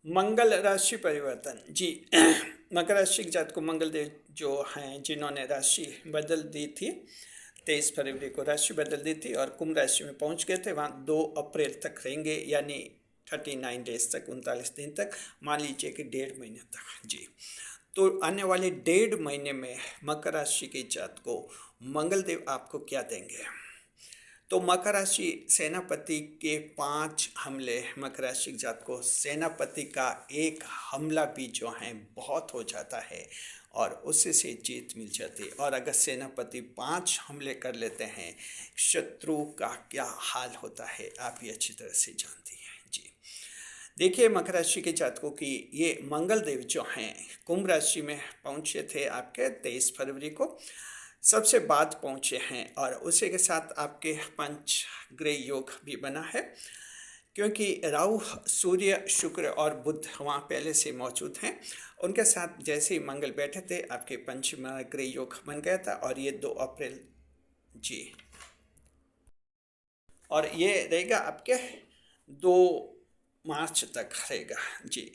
मंगल राशि परिवर्तन जी। मकर राशि के जात को मंगल देव जो हैं जिन्होंने राशि बदल दी थी, 23 फरवरी को राशि बदल दी थी और कुंभ राशि में पहुंच गए थे। वहाँ 2 अप्रैल तक रहेंगे, यानी 39 डेज तक, 39 दिन तक, मान लीजिए कि 1.5 महीने तक जी। तो आने वाले 1.5 महीने में मकर राशि के जात को मंगल देव आपको क्या देंगे। तो मकर राशि सेनापति के 5 हमले, मकर राशि जात को सेनापति का एक हमला भी जो है बहुत हो जाता है और उससे से जीत मिल जाती है। और अगर सेनापति 5 हमले कर लेते हैं, शत्रु का क्या हाल होता है आप ये अच्छी तरह से जानती हैं जी। देखिए मकर राशि के जातकों की ये मंगल देव जो हैं कुंभ राशि में पहुंचे थे आपके 23 फरवरी को, सबसे बाद पहुंचे हैं और उसी के साथ आपके पंच ग्रह योग भी बना है, क्योंकि राहु, सूर्य, शुक्र और बुध वहाँ पहले से मौजूद हैं। उनके साथ जैसे ही मंगल बैठे थे आपके पंचम ग्रह योग बन गया था और ये 2 अप्रैल जी, और ये रहेगा आपके 2 मार्च तक रहेगा जी।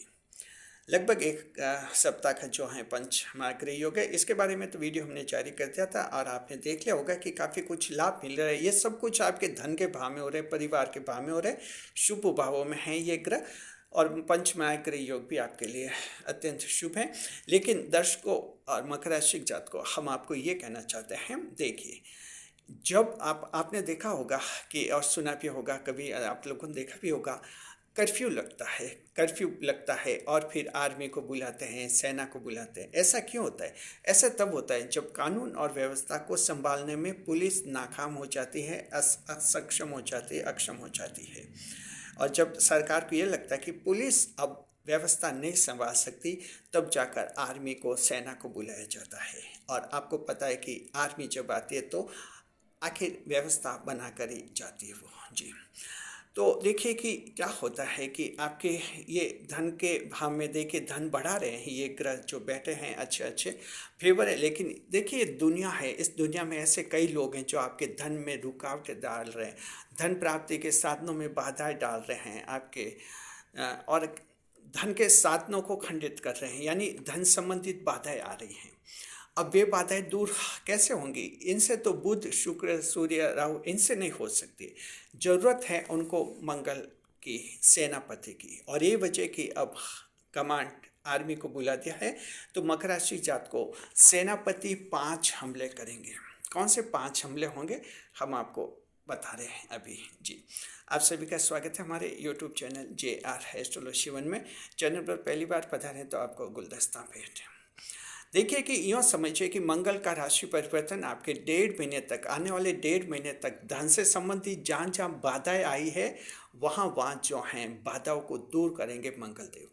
लगभग एक सप्ताह का जो है पंच महागृह योग है। इसके बारे में तो वीडियो हमने जारी कर दिया था और आपने देख लिया होगा कि काफ़ी कुछ लाभ मिल रहा है। ये सब कुछ आपके धन के भाव में हो रहे, परिवार के भाव में हो रहे, शुभ भावों में है ये ग्रह, और पंच महागृह योग भी आपके लिए अत्यंत शुभ है। लेकिन दर्शकों और मकर राशि जात को हम आपको ये कहना चाहते हैं, देखिए जब आपने देखा होगा कि, और सुना भी होगा, कभी आप लोगों ने देखा भी होगा, कर्फ्यू लगता है और फिर आर्मी को बुलाते हैं, सेना को बुलाते हैं। ऐसा क्यों होता है? ऐसा तब होता है जब कानून और व्यवस्था को संभालने में पुलिस नाकाम हो जाती है, असक्षम हो जाती है, अक्षम हो जाती है। और जब सरकार को ये लगता है कि पुलिस अब व्यवस्था नहीं संभाल सकती, तब जाकर आर्मी को, सेना को बुलाया जाता है। और आपको पता है कि आर्मी जब आती है तो आखिर व्यवस्था बना कर ही जाती है वो जी। तो देखिए कि क्या होता है कि आपके ये धन के भाव में देखिए धन बढ़ा रहे हैं, ये ग्रह जो बैठे हैं अच्छे अच्छे फेवर है। लेकिन देखिए दुनिया है, इस दुनिया में ऐसे कई लोग हैं जो आपके धन में रुकावटें डाल रहे हैं, धन प्राप्ति के साधनों में बाधाएं डाल रहे हैं आपके, और धन के साधनों को खंडित कर रहे हैं, यानी धन संबंधित बाधाएं आ रही हैं। अब वे बाधाएं दूर कैसे होंगी? इनसे तो बुध, शुक्र, सूर्य, राहु, इनसे नहीं हो सकती। जरूरत है उनको मंगल की, सेनापति की, और ये वजह कि अब कमांड आर्मी को बुला दिया है। तो मकर राशि जात को सेनापति 5 हमले करेंगे। कौन से 5 हमले होंगे हम आपको बता रहे हैं अभी जी। आप सभी का स्वागत है हमारे YouTube चैनल JR एस्ट्रोलॉजी 1 में। चैनल पर पहली बार पधारे तो आपको गुलदस्ता भेंट। देखिए कि यूँ समझिए कि मंगल का राशि परिवर्तन आपके 1.5 महीने तक, आने वाले 1.5 महीने तक धन से संबंधित जहाँ जहाँ बाधाएं आई है वहाँ जो हैं बाधाओं को दूर करेंगे मंगल देव।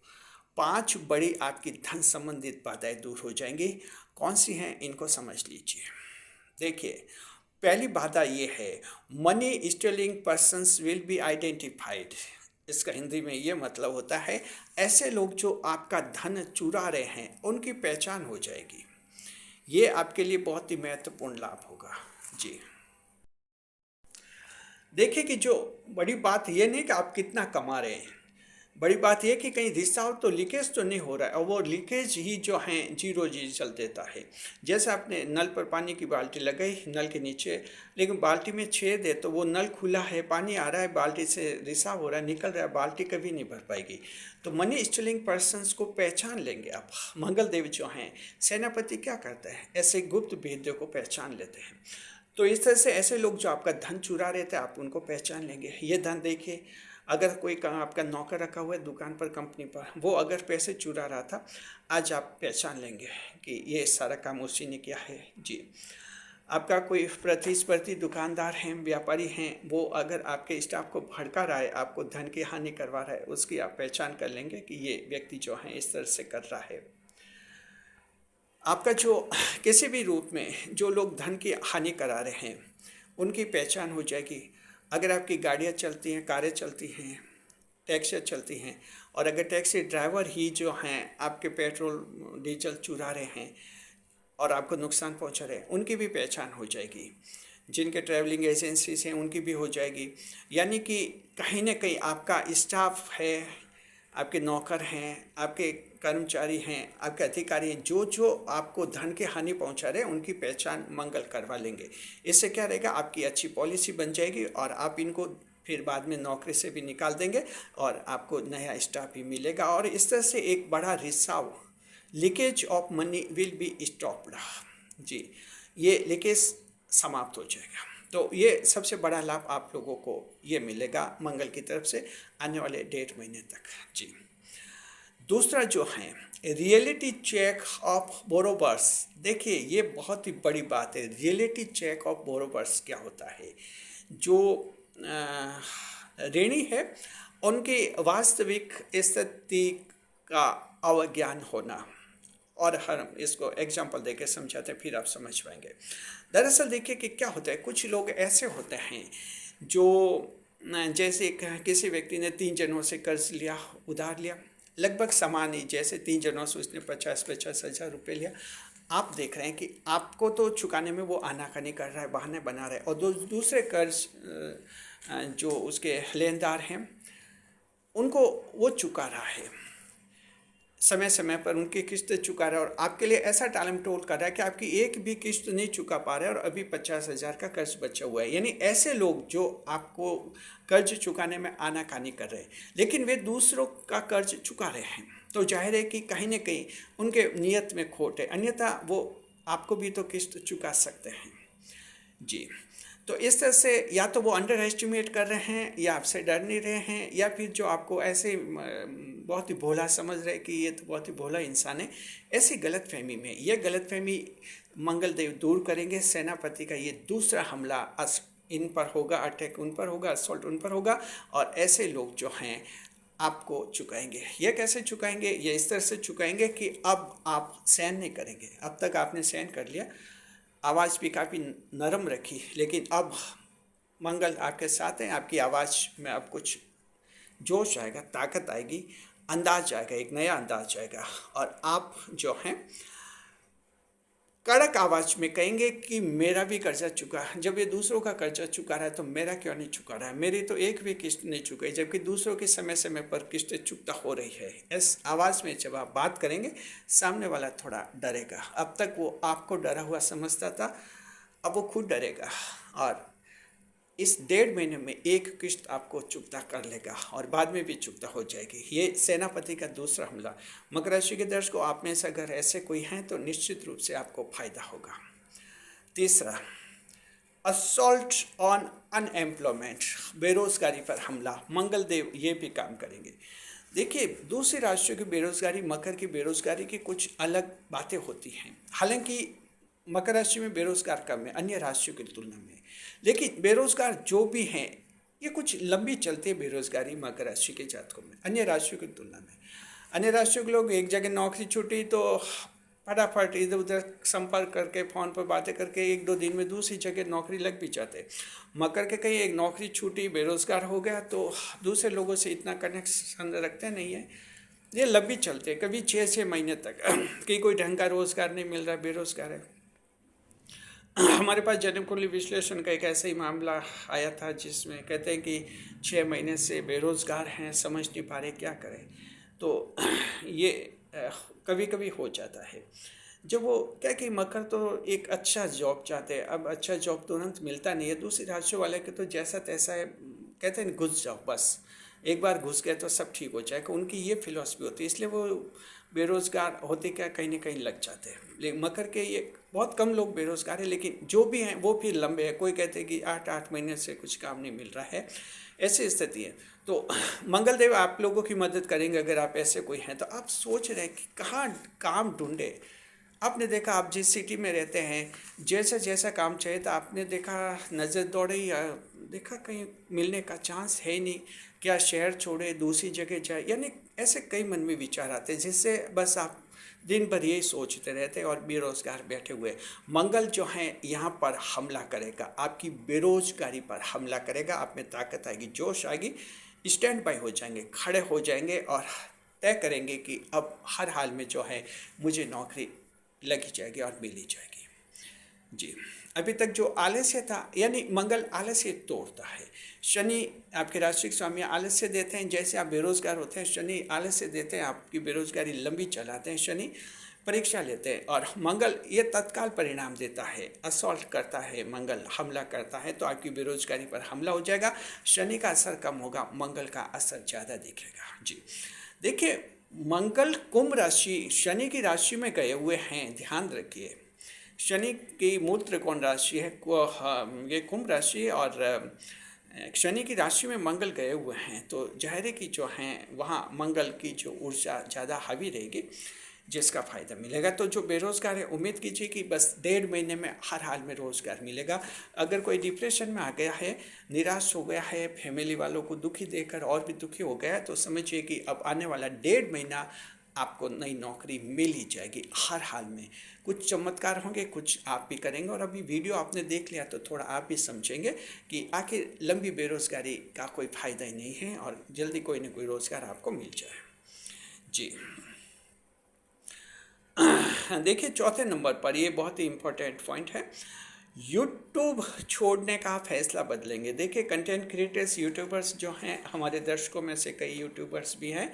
5 बड़ी आपकी धन संबंधित बाधाएं दूर हो जाएंगी। कौन सी हैं इनको समझ लीजिए। देखिए पहली बाधा ये है, money stealing persons will be identified. इसका हिंदी में ये मतलब होता है, ऐसे लोग जो आपका धन चुरा रहे हैं उनकी पहचान हो जाएगी। ये आपके लिए बहुत ही महत्वपूर्ण लाभ होगा जी। देखिए कि जो बड़ी बात ये नहीं कि आप कितना कमा रहे हैं, बड़ी बात यह कि कहीं रिश्ता हो तो लीकेज तो नहीं हो रहा है, और वो लीकेज ही जो है जीरो जी चल देता है। जैसे आपने नल पर पानी की बाल्टी लगाई नल के नीचे, लेकिन बाल्टी में छेद है तो वो नल खुला है, पानी आ रहा है, बाल्टी से रिसाव हो रहा है, निकल रहा है, बाल्टी कभी नहीं भर पाएगी। तो मनी स्टीलिंग पर्सनस को पहचान लेंगे आप। मंगल देव जो हैं सेनापति क्या करते हैं, ऐसे गुप्त भेद्यों को पहचान लेते हैं। तो इस तरह से ऐसे लोग जो आपका धन चुरा रहे थे आप उनको पहचान लेंगे। ये धन देखिए, अगर कोई आपका नौकर रखा हुआ है दुकान पर, कंपनी पर, वो अगर पैसे चुरा रहा था, आज आप पहचान लेंगे कि ये सारा काम उसी ने किया है जी। आपका कोई प्रतिस्पर्धी दुकानदार हैं, व्यापारी हैं, वो अगर आपके स्टाफ को भड़का रहा है, आपको धन की हानि करवा रहा है, उसकी आप पहचान कर लेंगे कि ये व्यक्ति जो है इस तरह से कर रहा है। आपका जो किसी भी रूप में जो लोग धन की हानि करा रहे हैं उनकी पहचान हो जाएगी। अगर आपकी गाड़ियाँ चलती हैं, कारें चलती हैं, टैक्सियाँ चलती हैं, और अगर टैक्सी ड्राइवर ही जो हैं आपके पेट्रोल डीजल चुरा रहे हैं और आपको नुकसान पहुंचा रहे हैं, उनकी भी पहचान हो जाएगी। जिनके ट्रैवलिंग एजेंसीज हैं उनकी भी हो जाएगी। यानी कि कहीं ना कहीं आपका स्टाफ है आपके नौकर हैं, आपके कर्मचारी हैं, आपके अधिकारी हैं, जो जो आपको धन की हानि पहुंचा रहे हैं उनकी पहचान मंगल करवा लेंगे। इससे क्या रहेगा, आपकी अच्छी पॉलिसी बन जाएगी और आप इनको फिर बाद में नौकरी से भी निकाल देंगे और आपको नया स्टाफ भी मिलेगा और इस तरह से एक बड़ा रिसाव, leakage of money will be stopped. जी, ये लीकेज समाप्त हो जाएगा। तो ये सबसे बड़ा लाभ आप लोगों को ये मिलेगा मंगल की तरफ से आने वाले 1.5 महीने तक। जी, दूसरा जो है रियलिटी चेक ऑफ बोरोवर्स। देखिए ये बहुत ही बड़ी बात है। रियलिटी चेक ऑफ बोरोवर्स क्या होता है? जो ऋणी है उनकी वास्तविक स्थिति का अवज्ञान होना, और हम इसको एग्जाम्पल देके समझाते हैं, फिर आप समझ पाएंगे। दरअसल देखिए कि क्या होता है, कुछ लोग ऐसे होते हैं जो जैसे किसी व्यक्ति ने 3 जनों से कर्ज लिया, उधार लिया, लगभग समान ही, जैसे 3 जनों से उसने 50-50 हज़ार रुपये लिया। आप देख रहे हैं कि आपको तो चुकाने में वो आनाकानी कर रहा है, बहाने बना रहा है, और दूसरे कर्ज जो उसके लेनदार हैं उनको वो चुका रहा है, समय समय पर उनकी किस्त चुका रहा है, और आपके लिए ऐसा टालम टोल कर रहा है कि आपकी एक भी किस्त नहीं चुका पा रहे और अभी 50,000 का कर्ज बचा हुआ है। यानी ऐसे लोग जो आपको कर्ज चुकाने में आनाकानी कर रहे हैं, लेकिन वे दूसरों का कर्ज चुका रहे हैं, तो जाहिर है कि कहीं ना कहीं उनके नियत में खोट है, अन्यथा वो आपको भी तो किस्त चुका सकते हैं। जी, तो इस तरह से या तो वो अंडर एस्टिमेट कर रहे हैं, या आपसे डर नहीं रहे हैं, या फिर जो आपको ऐसे बहुत ही भोला समझ रहे कि ये तो बहुत ही भोला इंसान है, ऐसी गलतफहमी में, ये गलतफहमी मंगलदेव दूर करेंगे। सेनापति का ये दूसरा हमला इन पर होगा, अटैक उन पर होगा, असॉल्ट उन पर होगा, और ऐसे लोग जो हैं आपको चुकाएंगे। ये कैसे चुकाएंगे? ये इस तरह से चुकाएंगे कि अब आप सहन नहीं करेंगे। अब तक आपने सहन कर लिया, आवाज़ भी काफ़ी नरम रखी, लेकिन अब मंगल आपके साथ हैं, आपकी आवाज़ में अब कुछ जोश आएगा, ताकत आएगी, अंदाज आएगा, एक नया अंदाज आएगा, और आप जो हैं कड़क आवाज़ में कहेंगे कि मेरा भी कर्जा चुका है। जब ये दूसरों का कर्जा चुका रहा है तो मेरा क्यों नहीं चुका रहा है? मेरी तो एक भी किस्त नहीं चुकाई, जबकि दूसरों की समय समय पर किस्तें चुकता हो रही है। इस आवाज़ में जब आप बात करेंगे, सामने वाला थोड़ा डरेगा। अब तक वो आपको डरा हुआ समझता था, अब वो खुद डरेगा, और इस 1.5 महीने में एक किस्त आपको चुकता कर लेगा और बाद में भी चुकता हो जाएगी। ये सेनापति का दूसरा हमला। मकर राशि के दर्शकों, आप में से अगर ऐसे कोई हैं तो निश्चित रूप से आपको फायदा होगा। तीसरा, असॉल्ट ऑन अनएम्प्लॉयमेंट, बेरोजगारी पर हमला। मंगलदेव ये भी काम करेंगे। देखिए, दूसरी राशियों की बेरोजगारी, मकर की बेरोजगारी की कुछ अलग बातें होती हैं। हालांकि मकर राशि में बेरोजगार कम है अन्य राशियों की तुलना में, लेकिन बेरोजगार जो भी हैं ये कुछ लंबी चलती है बेरोजगारी मकर राशि के जातकों में अन्य राशियों की तुलना में। अन्य राशियों के लोग एक जगह नौकरी छूटी तो फटाफट इधर उधर संपर्क करके, फ़ोन पर बातें करके 1-2 दिन में दूसरी जगह नौकरी लग भी जाते। मकर के कहीं एक नौकरी छूटी, बेरोजगार हो गया तो दूसरे लोगों से इतना कनेक्शन रखते नहीं है, ये लंबी चलते, कभी 6-6 महीने तक कि कोई ढंग का रोज़गार नहीं मिल रहा, बेरोजगार है। हमारे पास जन्म कुंडली विश्लेषण का एक ऐसा ही मामला आया था जिसमें कहते हैं कि 6 महीने से बेरोज़गार हैं, समझ नहीं पा रहे क्या करें। तो ये कभी कभी हो जाता है। जब वो क्या कि मकर तो एक अच्छा जॉब चाहते हैं, अब अच्छा जॉब तुरंत मिलता नहीं है। दूसरी राशियों वाले के तो जैसा तैसा है, कहते हैं घुस जाओ, बस एक बार घुस गए तो सब ठीक हो जाएगा, उनकी ये फिलॉसफी होती है, इसलिए वो बेरोज़गार होते क्या कहीं ना कहीं लग जाते हैं। लेकिन मकर के ये बहुत कम लोग बेरोज़गार हैं, लेकिन जो भी हैं वो फिर लंबे हैं। कोई कहते हैं कि 8-8 महीने से कुछ काम नहीं मिल रहा है, ऐसी स्थिति है। तो मंगलदेव आप लोगों की मदद करेंगे। अगर आप ऐसे कोई हैं तो आप सोच रहे हैं कि कहाँ काम ढूंढे। आपने देखा, आप जिस सिटी में रहते हैं, जैसा जैसा काम चाहिए था आपने देखा, नज़र दौड़ी या देखा कहीं मिलने का चांस है ही नहीं, क्या शहर छोड़े दूसरी जगह जाए, यानी ऐसे कई मन में विचार आते हैं जिससे बस आप दिन भर यही सोचते रहते हैं और बेरोज़गार बैठे हुए। मंगल जो है यहाँ पर हमला करेगा, आपकी बेरोज़गारी पर हमला करेगा, आप में ताकत आएगी, जोश आएगी, स्टैंड बाय हो जाएंगे, खड़े हो जाएंगे और तय करेंगे कि अब हर हाल में जो है मुझे नौकरी लगी जाएगी और मिली जाएगी। जी, अभी तक जो आलस्य था, यानी मंगल आलस्य तोड़ता है। शनि आपके राशि के स्वामी आलस्य देते हैं, जैसे आप बेरोजगार होते हैं शनि आलस्य देते हैं, आपकी बेरोजगारी लंबी चलाते हैं शनि, परीक्षा लेते हैं। और मंगल ये तत्काल परिणाम देता है, असॉल्ट करता है, मंगल हमला करता है, तो आपकी बेरोजगारी पर हमला हो जाएगा। शनि का असर कम होगा, मंगल का असर ज़्यादा दिखेगा। जी देखिए, मंगल कुंभ राशि शनि की राशि में गए हुए हैं, ध्यान रखिए। शनि की मूल त्रिकोण राशि है ये कुंभ राशि, और शनि की राशि में मंगल गए हुए हैं, तो जाहिर है कि जो हैं वहाँ मंगल की जो ऊर्जा ज़्यादा हावी रहेगी, जिसका फ़ायदा मिलेगा। तो जो बेरोज़गार है, उम्मीद कीजिए कि बस 1.5 महीने में हर हाल में रोज़गार मिलेगा। अगर कोई डिप्रेशन में आ गया है, निराश हो गया है, फैमिली वालों को दुखी देखकर और भी दुखी हो गया है, तो समझिए कि अब आने वाला 1.5 महीना आपको नई नौकरी मिल ही जाएगी हर हाल में। कुछ चमत्कार होंगे, कुछ आप भी करेंगे, और अभी वीडियो आपने देख लिया तो थोड़ा आप भी समझेंगे कि आखिर लंबी बेरोज़गारी का कोई फ़ायदा ही नहीं है, और जल्दी कोई ना कोई रोज़गार आपको मिल जाए। जी देखिए, चौथे नंबर पर ये बहुत ही इम्पोर्टेंट पॉइंट है, यूट्यूब छोड़ने का फैसला बदलेंगे। देखिए, कंटेंट क्रिएटर्स यूट्यूबर्स जो हैं, हमारे दर्शकों में से कई यूट्यूबर्स भी हैं,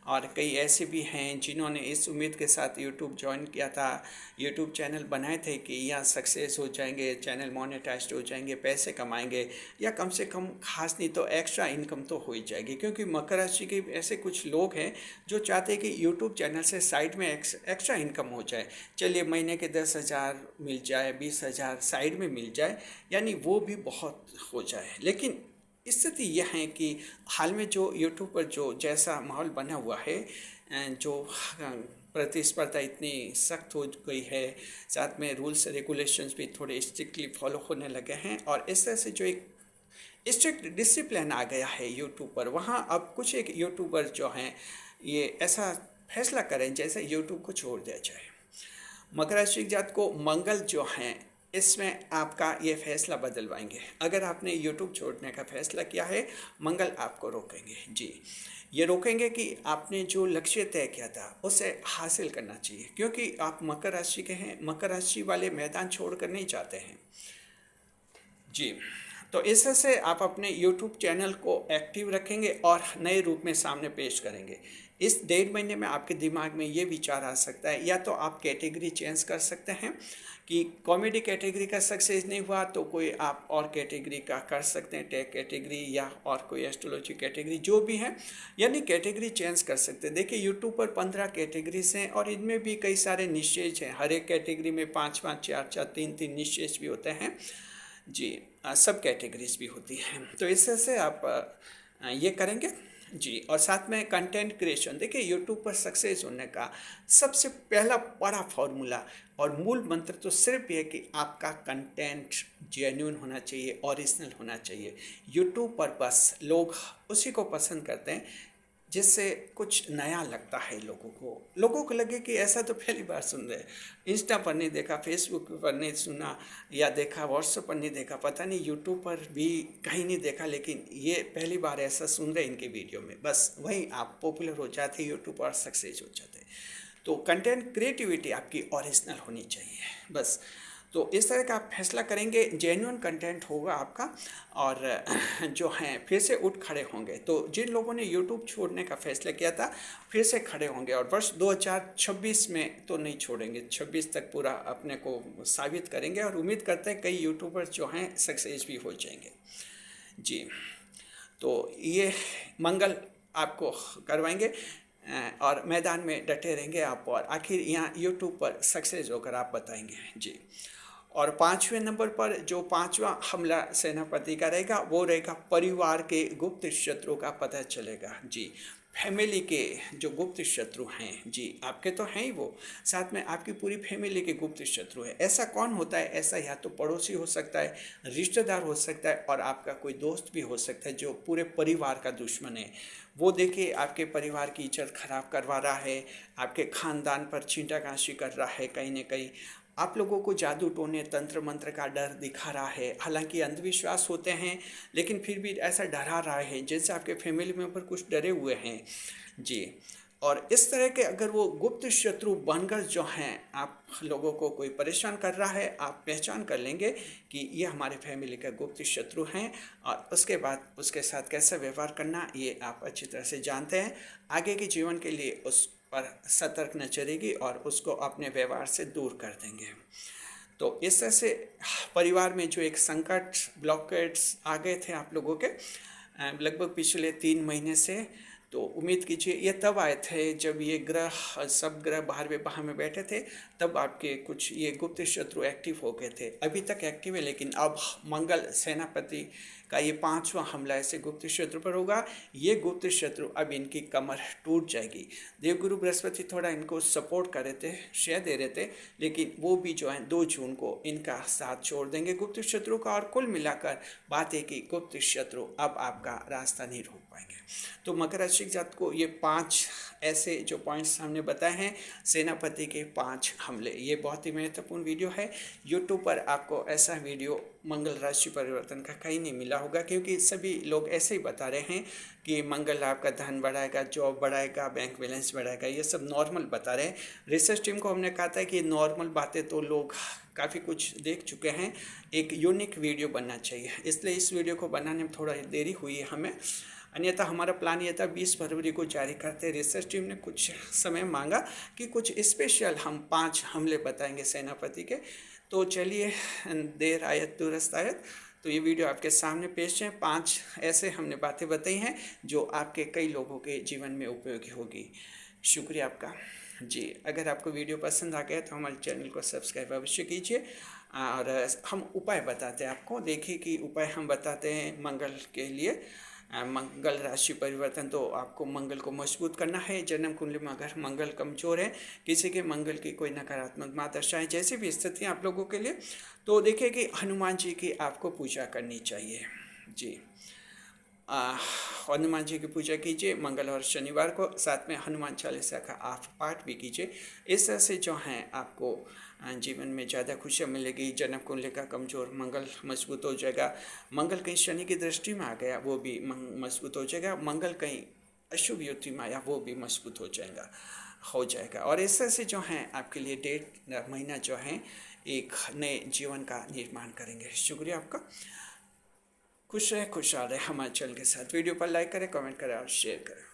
और कई ऐसे भी हैं जिन्होंने इस उम्मीद के साथ यूट्यूब ज्वाइन किया था, यूट्यूब चैनल बनाए थे कि यहाँ सक्सेस हो जाएंगे, चैनल मोनेटाइज्ड हो जाएंगे, पैसे कमाएंगे, या कम से कम खास नहीं तो एक्स्ट्रा इनकम तो हो ही जाएगी। क्योंकि मकर राशि के ऐसे कुछ लोग हैं जो चाहते हैं कि यूट्यूब चैनल से साइड में एक्स्ट्रा इनकम हो जाए। चलिए, महीने के 10,000 मिल जाए, 20,000 साइड में मिल जाए, यानी वो भी बहुत हो जाए। लेकिन स्थिति यह है कि हाल में जो यूट्यूब पर जो जैसा माहौल बना हुआ है, जो प्रतिस्पर्धा इतनी सख्त हो गई है, साथ में रूल्स रेगुलेशंस भी थोड़े स्ट्रिक्टली फॉलो होने लगे हैं, और इस तरह से जो एक स्ट्रिक्ट डिसिप्लिन आ गया है यूट्यूब पर, वहाँ अब कुछ एक यूट्यूबर जो हैं ये ऐसा फैसला करें जैसे यूट्यूब को छोड़ दिया जाए। मकर राशि के जात को मंगल जो हैं इसमें आपका ये फैसला बदलवाएंगे। अगर आपने यूट्यूब छोड़ने का फैसला किया है, मंगल आपको रोकेंगे। जी, ये रोकेंगे कि आपने जो लक्ष्य तय किया था उसे हासिल करना चाहिए, क्योंकि आप मकर राशि के हैं, मकर राशि वाले मैदान छोड़कर नहीं जाते हैं। जी, तो इस तरह से आप अपने YouTube चैनल को एक्टिव रखेंगे और नए रूप में सामने पेश करेंगे। इस 1.5 महीने में आपके दिमाग में ये विचार आ सकता है, या तो आप कैटेगरी चेंज कर सकते हैं कि कॉमेडी कैटेगरी का सक्सेस नहीं हुआ तो कोई आप और कैटेगरी का कर सकते हैं, टेक कैटेगरी या और कोई एस्ट्रोलॉजी कैटेगरी, जो भी है, यानी कैटेगरी चेंज कर सकते हैं। देखिए, यूट्यूब पर 15 कैटेगरीज हैं, और इनमें भी कई सारे निशेष हैं। हर एक कैटेगरी में 5-5, 4-4, 3-3 निशेष भी होते हैं। जी, सब कैटेगरीज भी होती हैं। तो इस तरह से आप ये करेंगे। जी, और साथ में कंटेंट क्रिएशन, देखिए यूट्यूब पर सक्सेस होने का सबसे पहला बड़ा फॉर्मूला और मूल मंत्र तो सिर्फ ये है कि आपका कंटेंट जेन्युइन होना चाहिए, ओरिजिनल होना चाहिए। यूट्यूब पर बस लोग उसी को पसंद करते हैं जिससे कुछ नया लगता है लोगों को लगे कि ऐसा तो पहली बार सुन रहे हैं, इंस्टा पर नहीं देखा, फेसबुक पर नहीं सुना या देखा, व्हाट्सएप पर नहीं देखा, पता नहीं यूट्यूब पर भी कहीं नहीं देखा, लेकिन ये पहली बार ऐसा सुन रहे हैं इनके वीडियो में, बस वहीं आप पॉपुलर हो जाते, यूट्यूब पर सक्सेस हो जाते। तो कंटेंट क्रिएटिविटी आपकी ओरिजिनल होनी चाहिए बस। तो इस तरह का आप फैसला करेंगे, जेन्युइन कंटेंट होगा आपका, और जो हैं फिर से उठ खड़े होंगे। तो जिन लोगों ने यूट्यूब छोड़ने का फैसला किया था फिर से खड़े होंगे, और वर्ष 2026 में तो नहीं छोड़ेंगे, 26 तक पूरा अपने को साबित करेंगे, और उम्मीद करते हैं कई यूट्यूबर्स जो हैं सक्सेस भी हो जाएंगे। जी, तो ये मंगल आपको करवाएंगे, और मैदान में डटे रहेंगे आप, और आखिर यहाँ यूट्यूब पर सक्सेस होकर आप बताएंगे। जी, और 5वें नंबर पर जो 5वां हमला सेनापति का रहेगा वो रहेगा परिवार के गुप्त शत्रु का पता चलेगा। जी, फैमिली के जो गुप्त शत्रु हैं, जी आपके तो हैं ही वो, साथ में आपकी पूरी फैमिली के गुप्त शत्रु है। ऐसा कौन होता है? ऐसा या तो पड़ोसी हो सकता है, रिश्तेदार हो सकता है, और आपका कोई दोस्त भी हो सकता है जो पूरे परिवार का दुश्मन है। वो देखिए आपके परिवार की इज्जत खराब करवा रहा है, आपके खानदान पर छींटाकाशी कर रहा है, कहीं ना कहीं आप लोगों को जादू टोने तंत्र मंत्र का डर दिखा रहा है। हालांकि अंधविश्वास होते हैं, लेकिन फिर भी ऐसा डरा रहा है जैसे आपके फैमिली मेंबर कुछ डरे हुए हैं। जी, और इस तरह के अगर वो गुप्त शत्रु बनकर जो हैं आप लोगों को कोई परेशान कर रहा है, आप पहचान कर लेंगे कि ये हमारे फैमिली का गुप्त शत्रु हैं, और उसके बाद उसके साथ कैसा व्यवहार करना ये आप अच्छी तरह से जानते हैं। आगे के जीवन के लिए उस पर सतर्क नजर रहेगी और उसको अपने व्यवहार से दूर कर देंगे। तो इस तरह से परिवार में जो एक संकट, ब्लॉकेट्स आ गए थे आप लोगों के लगभग पिछले 3 महीने से, तो उम्मीद कीजिए ये तब आए थे जब ये ग्रह, सब ग्रह बाहर विवाह में बैठे थे, तब आपके कुछ ये गुप्त शत्रु एक्टिव हो गए थे। अभी तक एक्टिव है, लेकिन अब मंगल सेनापति का ये 5वां हमला ऐसे गुप्त शत्रु पर होगा। ये गुप्त शत्रु अब इनकी कमर टूट जाएगी। देवगुरु बृहस्पति थोड़ा इनको सपोर्ट कर रहे थे, शेयर दे रहे थे, लेकिन वो भी जो है 2 जून को इनका साथ छोड़ देंगे गुप्त शत्रु का। और कुल मिलाकर बात है कि गुप्त शत्रु अब आपका रास्ता नहीं रोक पाएंगे। तो मकर राशि जात को ये 5 ऐसे जो पॉइंट्स हमने बताए हैं, सेनापति के 5 हमले, ये बहुत ही महत्वपूर्ण वीडियो है। यूट्यूब पर आपको ऐसा वीडियो मंगल राशि परिवर्तन का कहीं नहीं मिला होगा, क्योंकि सभी लोग ऐसे ही बता रहे हैं कि मंगल आपका धन बढ़ाएगा, जॉब बढ़ाएगा, बैंक बैलेंस बढ़ाएगा, ये सब नॉर्मल बता रहे हैं। रिसर्च टीम को हमने कहा था कि नॉर्मल बातें तो लोग काफ़ी कुछ देख चुके हैं, एक यूनिक वीडियो बनना चाहिए, इसलिए इस वीडियो को बनाने में थोड़ा देरी हुई है हमें। अन्यथा हमारा प्लान ये था 20 फरवरी को जारी करते। रिसर्च टीम ने कुछ समय मांगा कि कुछ स्पेशल हम 5 हमले बताएंगे सेनापति के। तो चलिए, देर आयत दुरुस्त आयत, तो ये वीडियो आपके सामने पेश है। 5 ऐसे हमने बातें बताई हैं जो आपके कई लोगों के जीवन में उपयोगी होगी। शुक्रिया आपका जी। अगर आपको वीडियो पसंद आ गया तो हमारे चैनल को सब्सक्राइब अवश्य कीजिए। और हम उपाय बताते हैं आपको, देखिए कि उपाय हम बताते हैं मंगल के लिए। मंगल राशि परिवर्तन, तो आपको मंगल को मजबूत करना है। जन्म कुंडली में अगर मंगल कमजोर है, किसी के मंगल की कोई नकारात्मक मादशा है, जैसी भी स्थिति आप लोगों के लिए, तो देखिए कि हनुमान जी की आपको पूजा करनी चाहिए जी। हनुमान जी की पूजा कीजिए मंगल और शनिवार को, साथ में हनुमान चालीसा का आप पाठ भी कीजिए। इस तरह से जो हैं आपको जीवन में ज़्यादा खुशियाँ मिलेगी। जन्म कुंडली का कमज़ोर मंगल मजबूत हो जाएगा। मंगल कहीं शनि की दृष्टि में आ गया, वो भी मजबूत हो जाएगा। मंगल कहीं अशुभ युति में आया, वो भी मजबूत हो जाएगा। और इस तरह से जो हैं आपके लिए डेढ़ महीना जो है एक नए जीवन का निर्माण करेंगे। शुक्रिया आपका। खुश रहे, खुशहाल रहे हमारे चैनल के साथ। वीडियो पर लाइक करें, कमेंट करें और शेयर करें।